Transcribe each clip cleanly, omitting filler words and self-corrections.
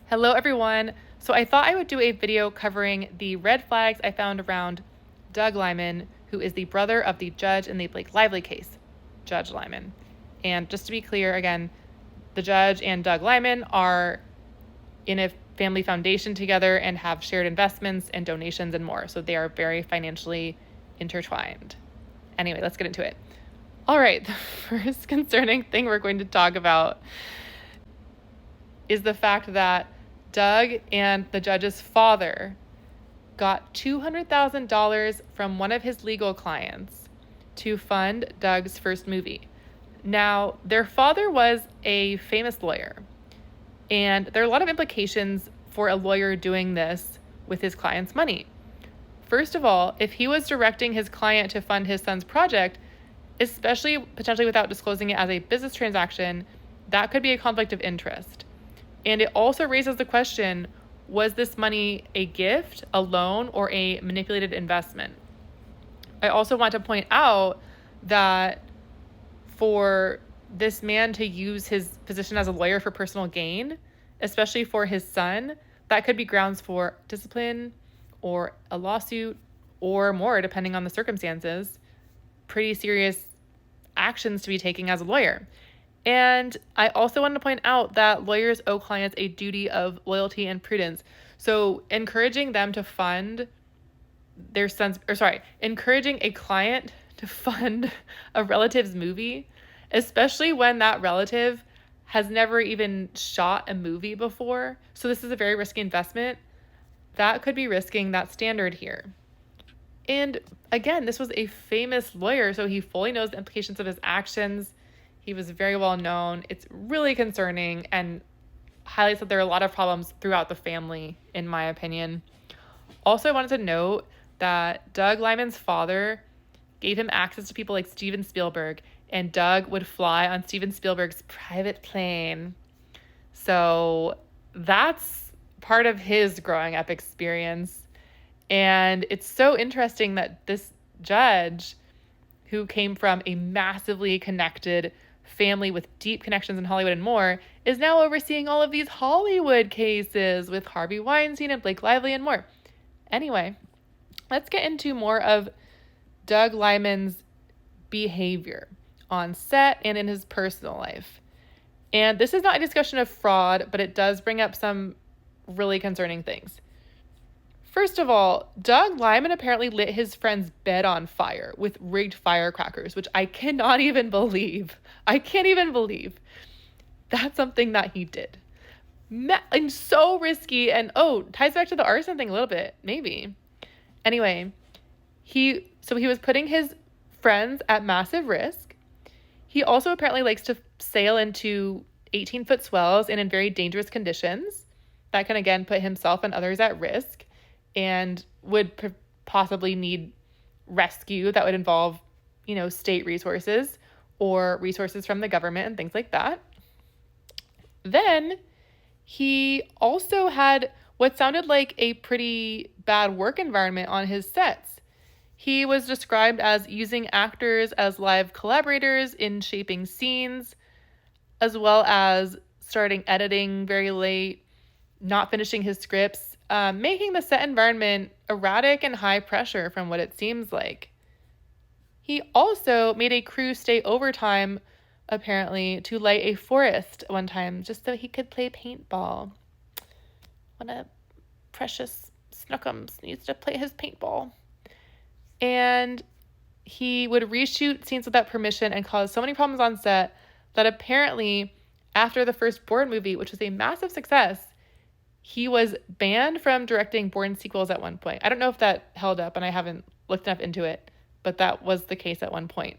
Hello everyone. So I thought I would do a video covering the red flags I found around Doug Liman, who is the brother of the judge in the Blake Lively case, Judge Liman. And just to be clear, again, the judge and Doug Liman are in a family foundation together and have shared investments and donations and more. So they are very financially intertwined. Anyway, let's get into it. All right, the first concerning thing we're going to talk about is the fact that Doug and the judge's father got $200,000 from one of his legal clients to fund Doug's first movie. Now, their father was a famous lawyer, and there are a lot of implications for a lawyer doing this with his client's money. First of all, if he was directing his client to fund his son's project, especially potentially without disclosing it as a business transaction, that could be a conflict of interest. And it also raises the question, was this money a gift, a loan, or a manipulated investment? I also want to point out that for this man to use his position as a lawyer for personal gain, especially for his son, that could be grounds for discipline or a lawsuit or more, depending on the circumstances. Pretty serious actions to be taking as a lawyer. And I also want to point out that lawyers owe clients a duty of loyalty and prudence. So encouraging them to fund their son's, encouraging a client to fund a relative's movie, especially when that relative has never even shot a movie before. So this is a very risky investment. That could be risking that standard here. And again, this was a famous lawyer, so he fully knows the implications of his actions. He was very well known. It's really concerning and highlights that there are a lot of problems throughout the family, in my opinion. Also, I wanted to note that Doug Liman's father gave him access to people like Steven Spielberg, and Doug would fly on Steven Spielberg's private plane. So that's part of his growing up experience. And it's so interesting that this judge, who came from a massively connected family with deep connections in Hollywood and more, is now overseeing all of these Hollywood cases with Harvey Weinstein and Blake Lively and more. Anyway, let's get into more of Doug Liman's behavior on set and in his personal life. And this is not a discussion of fraud, but it does bring up some really concerning things. First of all, Doug Liman apparently lit his friend's bed on fire with rigged firecrackers, which I cannot even believe. I can't even believe that's something that he did. And so risky, and ties back to the arson thing a little bit, maybe. Anyway, he was putting his friends at massive risk. He also apparently likes to sail into 18-foot swells and in very dangerous conditions. That can, again, put himself and others at risk and would possibly need rescue that would involve, state resources or resources from the government and things like that. Then he also had what sounded like a pretty bad work environment on his sets. He was described as using actors as live collaborators in shaping scenes, as well as starting editing very late, not finishing his scripts, making the set environment erratic and high pressure from what it seems like. He also made a crew stay overtime, apparently, to light a forest one time just so he could play paintball. What a precious Snookums needs to play his paintball. And he would reshoot scenes without permission and cause so many problems on set that apparently after the first Bourne movie, which was a massive success, he was banned from directing Bourne sequels at one point. I don't know if that held up, and I haven't looked enough into it, but that was the case at one point.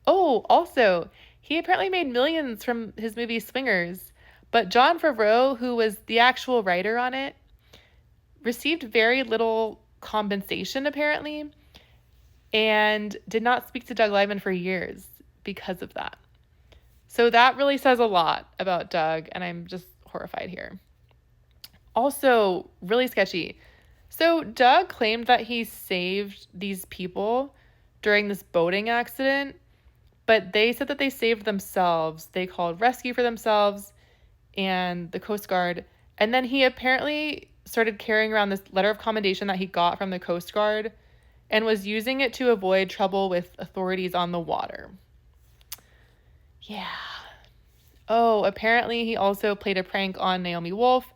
Also, he apparently made millions from his movie Swingers, but Jon Favreau, who was the actual writer on it, received very little compensation, apparently, and did not speak to Doug Liman for years because of that. So that really says a lot about Doug, and I'm just horrified here. Also, really sketchy. So Doug claimed that he saved these people during this boating accident, but they said that they saved themselves. They called rescue for themselves, and the Coast Guard And then he apparently started carrying around this letter of commendation that he got from the Coast Guard and was using it to avoid trouble with authorities on the water. Yeah. Oh, apparently he also played a prank on Naomi Wolf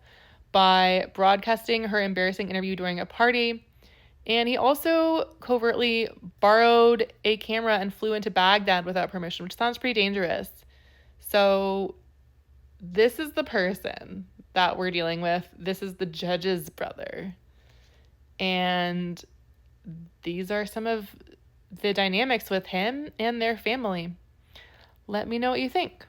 by broadcasting her embarrassing interview during a party. And he also covertly borrowed a camera and flew into Baghdad without permission, which sounds pretty dangerous. So this is the person that we're dealing with. This is the judge's brother. And these are some of the dynamics with him and their family. Let me know what you think.